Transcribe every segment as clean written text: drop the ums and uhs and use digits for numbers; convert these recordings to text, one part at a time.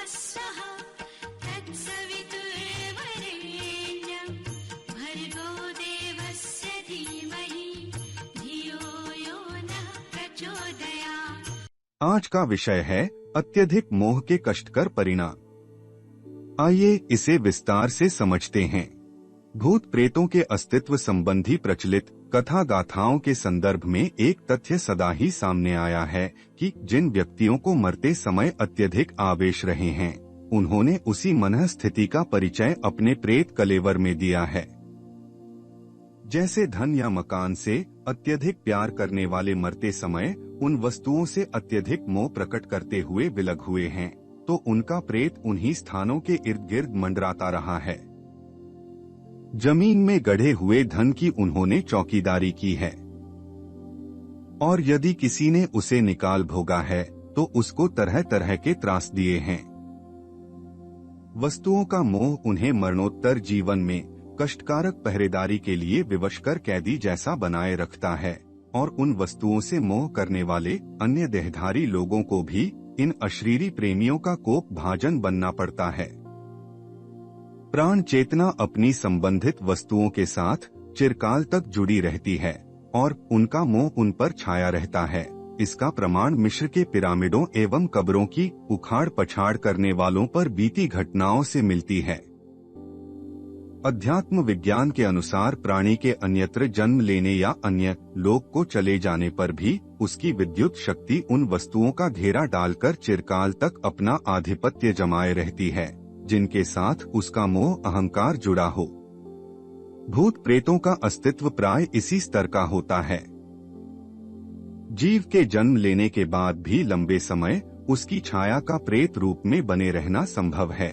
स्वः तत्सवितुर्वरेण्यं भर्गो देवस्य धीमहि धियो यो नः प्रचोदयात्। आज का विषय है अत्यधिक मोह के कष्टकर परिणाम। आइए इसे विस्तार से समझते हैं। भूत प्रेतों के अस्तित्व संबंधी प्रचलित कथा गाथाओं के संदर्भ में एक तथ्य सदा ही सामने आया है कि जिन व्यक्तियों को मरते समय अत्यधिक आवेश रहे हैं, उन्होंने उसी मनः स्थिति का परिचय अपने प्रेत कलेवर में दिया है। जैसे धन या मकान से अत्यधिक प्यार करने वाले मरते समय उन वस्तुओं से अत्यधिक मोह प्रकट करते हुए विलग हुए हैं, तो उनका प्रेत उन्हीं स्थानों के इर्द गिर्द मंडराता रहा है। जमीन में गढ़े हुए धन की उन्होंने चौकीदारी की है, और यदि किसी ने उसे निकाल भोगा है तो उसको तरह तरह के त्रास दिए हैं। वस्तुओं का मोह उन्हें मरणोत्तर जीवन में कष्टकारक पहरेदारी के लिए विवश कर कैदी जैसा बनाए रखता है, और उन वस्तुओं से मोह करने वाले अन्य देहधारी लोगों को भी इन अशरीरी प्रेमियों का कोप भाजन बनना पड़ता है। प्राण चेतना अपनी संबंधित वस्तुओं के साथ चिरकाल तक जुड़ी रहती है और उनका मोह उन पर छाया रहता है। इसका प्रमाण मिस्र के पिरामिडों एवं कब्रों की उखाड़ पछाड़ करने वालों पर बीती घटनाओं से मिलती है। अध्यात्म विज्ञान के अनुसार प्राणी के अन्यत्र जन्म लेने या अन्य लोक को चले जाने पर भी उसकी विद्युत शक्ति उन वस्तुओं का घेरा डालकर चिरकाल तक अपना आधिपत्य जमाए रहती है, जिनके साथ उसका मोह अहंकार जुड़ा हो। भूत प्रेतों का अस्तित्व प्राय इसी स्तर का होता है। जीव के जन्म लेने के बाद भी लंबे समय उसकी छाया का प्रेत रूप में बने रहना संभव है।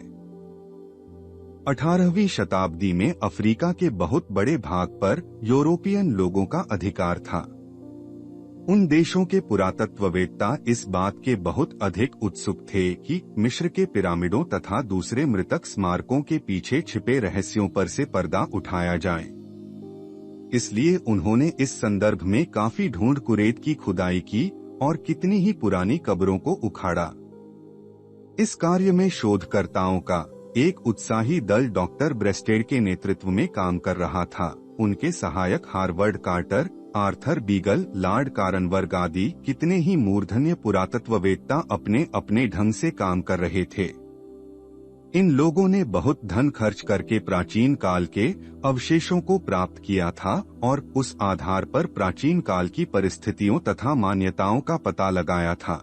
18वीं शताब्दी में अफ्रीका के बहुत बड़े भाग पर यूरोपियन लोगों का अधिकार था। उन देशों के पुरातत्ववेत्ता इस बात के बहुत अधिक उत्सुक थे कि मिस्र के पिरामिडों तथा दूसरे मृतक स्मारकों के पीछे छिपे रहस्यों पर से पर्दा उठाया जाए। इसलिए उन्होंने इस संदर्भ में काफी ढूंढ कुरेद की खुदाई की और कितनी ही पुरानी कब्रों को उखाड़ा। इस कार्य में शोधकर्ताओं का एक उत्साही दल डॉक्टर ब्रेस्टेड के नेतृत्व में काम कर रहा था। उनके सहायक Howard Carter, Arthur Beagle, Lord Carnarvon आदि कितने ही मूर्धन्य पुरातत्ववेत्ता अपने अपने ढंग से काम कर रहे थे। इन लोगों ने बहुत धन खर्च करके प्राचीन काल के अवशेषों को प्राप्त किया था और उस आधार पर प्राचीन काल की परिस्थितियों तथा मान्यताओं का पता लगाया था।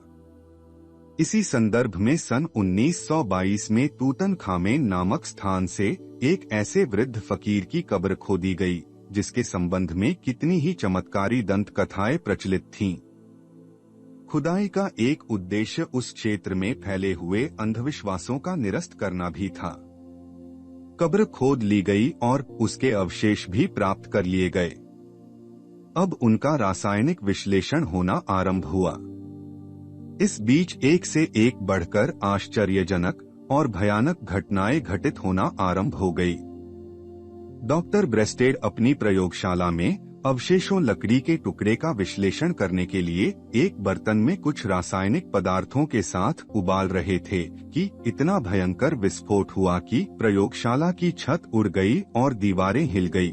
इसी संदर्भ में सन 1922 में तूतनखामेन नामक स्थान से एक ऐसे वृद्ध फकीर की कब्र खोदी गई, जिसके संबंध में कितनी ही चमत्कारी दंत कथाएं प्रचलित थीं। खुदाई का एक उद्देश्य उस क्षेत्र में फैले हुए अंधविश्वासों का निरस्त करना भी था। कब्र खोद ली गई और उसके अवशेष भी प्राप्त कर लिए गए। अब उनका रासायनिक विश्लेषण होना आरंभ हुआ। इस बीच एक से एक बढ़कर आश्चर्यजनक और भयानक घटनाएं घटित होना आरंभ हो गई। डॉक्टर ब्रेस्टेड अपनी प्रयोगशाला में अवशेषों लकड़ी के टुकड़े का विश्लेषण करने के लिए एक बर्तन में कुछ रासायनिक पदार्थों के साथ उबाल रहे थे कि इतना भयंकर विस्फोट हुआ कि प्रयोगशाला की छत उड़ गई और दीवारें हिल गई।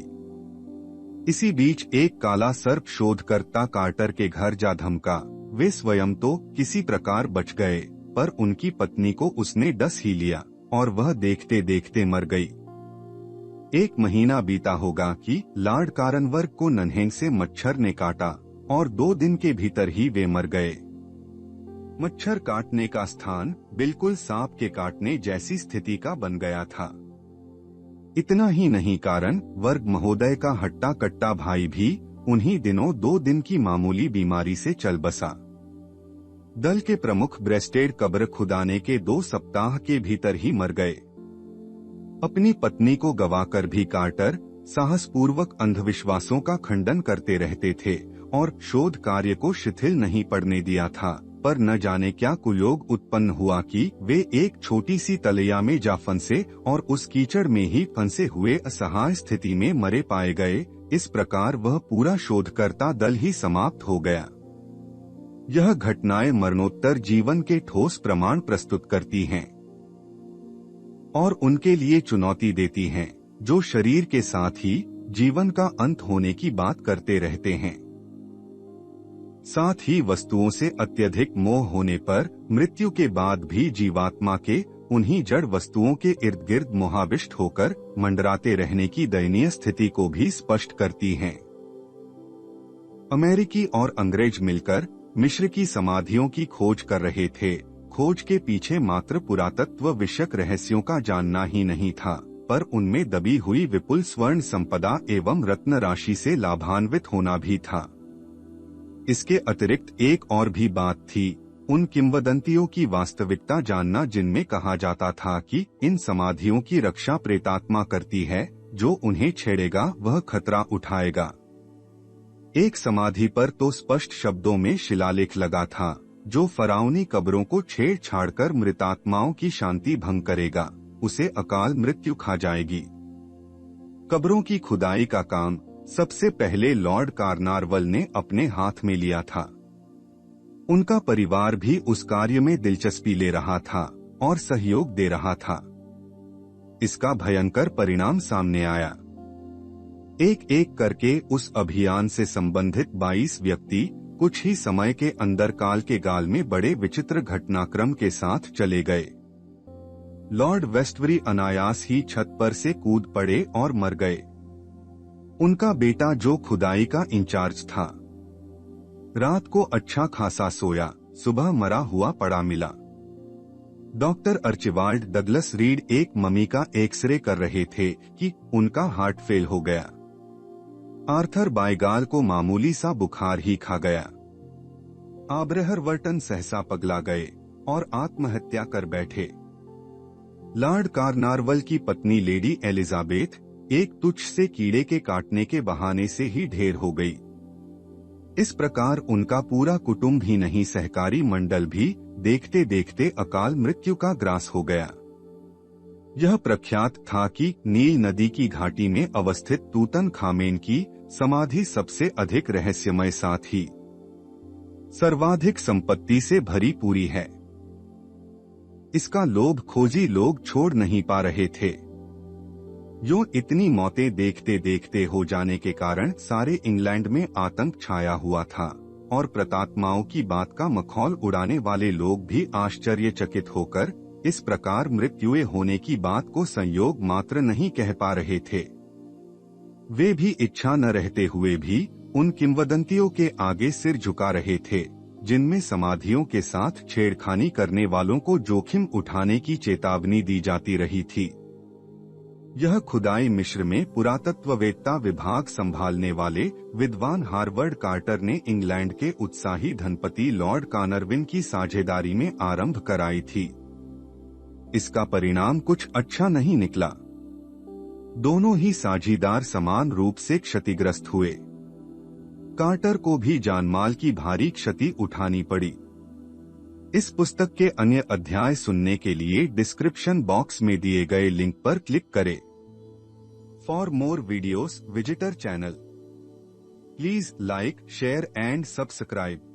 इसी बीच एक काला सर्प शोधकर्ता कार्टर के घर जा धमका। वे स्वयं तो किसी प्रकार बच गए, पर उनकी पत्नी को उसने डस ही लिया और वह देखते देखते मर गई। 1 महीना बीता होगा कि लॉर्ड कार्नवर्ग को नन्हेंग से मच्छर ने काटा और 2 दिन के भीतर ही वे मर गए। मच्छर काटने का स्थान बिल्कुल सांप के काटने जैसी स्थिति का बन गया था। इतना ही नहीं, कार्नवर्ग महोदय का हट्टा कट्टा भाई भी उन्हीं दिनों 2 दिन की मामूली बीमारी से चल बसा। दल के प्रमुख ब्रेस्टेड कब्र खुदाने के 2 सप्ताह के भीतर ही मर गए। अपनी पत्नी को गवाकर भी कार्टर साहसपूर्वक अंधविश्वासों का खंडन करते रहते थे और शोध कार्य को शिथिल नहीं पड़ने दिया था, पर न जाने क्या कुयोग उत्पन्न हुआ कि वे एक छोटी सी तलैया में जा फंसे और उस कीचड़ में ही फंसे हुए असहाय स्थिति में मरे पाए गए। इस प्रकार वह पूरा शोधकर्ता दल ही समाप्त हो गया। यह घटनाएं मरणोत्तर जीवन के ठोस प्रमाण प्रस्तुत करती हैं। और उनके लिए चुनौती देती हैं, जो शरीर के साथ ही जीवन का अंत होने की बात करते रहते हैं। साथ ही वस्तुओं से अत्यधिक मोह होने पर मृत्यु के बाद भी जीवात्मा के उन्हीं जड़ वस्तुओं के इर्द गिर्द मोहाविष्ट होकर मंडराते रहने की दयनीय स्थिति को भी स्पष्ट करती हैं। अमेरिकी और अंग्रेज मिलकर मिस्र की समाधियों की खोज कर रहे थे। खोज के पीछे मात्र पुरातत्व विषयक रहस्यों का जानना ही नहीं था, पर उनमें दबी हुई विपुल स्वर्ण संपदा एवं रत्न राशि से लाभान्वित होना भी था। इसके अतिरिक्त एक और भी बात थी, उन किंवदंतियों की वास्तविकता जानना जिनमें कहा जाता था कि इन समाधियों की रक्षा प्रेतात्मा करती है, जो उन्हें छेड़ेगा वह खतरा उठाएगा। एक समाधि पर तो स्पष्ट शब्दों में शिलालेख लगा था, जो फराउनी कब्रों को छेड़छाड़ कर मृतात्माओं की शांति भंग करेगा, उसे अकाल मृत्यु खा जाएगी। कब्रों की खुदाई का काम सबसे पहले लॉर्ड कार्नारवल ने अपने हाथ में लिया था। उनका परिवार भी उस कार्य में दिलचस्पी ले रहा था और सहयोग दे रहा था। इसका भयंकर परिणाम सामने आया। एक एक करके उस अभियान से संबंधित 22 व्यक्ति कुछ ही समय के अंदर काल के गाल में बड़े विचित्र घटनाक्रम के साथ चले गए। लॉर्ड वेस्टबरी अनायास ही छत पर से कूद पड़े और मर गए। उनका बेटा जो खुदाई का इंचार्ज था, रात को अच्छा खासा सोया, सुबह मरा हुआ पड़ा मिला। डॉक्टर अर्चिबाल्ड डगलस रीड एक ममी का एक्सरे कर रहे थे कि उनका हार्ट फेल हो गया। आर्थर बायगाल को मामूली सा बुखार ही खा गया। आब्रहर वर्टन सहसा पगला गए और आत्महत्या कर बैठे। लॉर्ड कार्नारवल की पत्नी लेडी एलिजाबेथ एक तुच्छ से कीड़े के काटने के बहाने से ही ढेर हो गई। इस प्रकार उनका पूरा कुटुंब ही नहीं, सहकारी मंडल भी देखते देखते अकाल मृत्यु का ग्रास हो गया। यह प्रख्यात था कि नील नदी की घाटी में अवस्थित तूतनखामेन की समाधि सबसे अधिक रहस्यमय, साथ ही सर्वाधिक संपत्ति से भरी पूरी है। इसका लोभ खोजी लोग छोड़ नहीं पा रहे थे। यूं इतनी मौतें देखते देखते हो जाने के कारण सारे इंग्लैंड में आतंक छाया हुआ था और प्रतात्माओं की बात का मखौल उड़ाने वाले लोग भी आश्चर्यचकित होकर इस प्रकार मृत्युए होने की बात को संयोग मात्र नहीं कह पा रहे थे। वे भी इच्छा न रहते हुए भी उन किंवदंतियों के आगे सिर झुका रहे थे, जिनमें समाधियों के साथ छेड़खानी करने वालों को जोखिम उठाने की चेतावनी दी जाती रही थी। यह खुदाई मिस्र में पुरातत्ववेत्ता विभाग संभालने वाले विद्वान हार्वर्ड कार्टर ने इंग्लैंड के उत्साही धनपति लॉर्ड कार्नरविन की साझेदारी में आरंभ कराई थी। इसका परिणाम कुछ अच्छा नहीं निकला। दोनों ही साझीदार समान रूप से क्षतिग्रस्त हुए। कार्टर को भी जानमाल की भारी क्षति उठानी पड़ी। इस पुस्तक के अन्य अध्याय सुनने के लिए डिस्क्रिप्शन बॉक्स में दिए गए लिंक पर क्लिक करें। For more videos visit our channel. Please like, share and subscribe.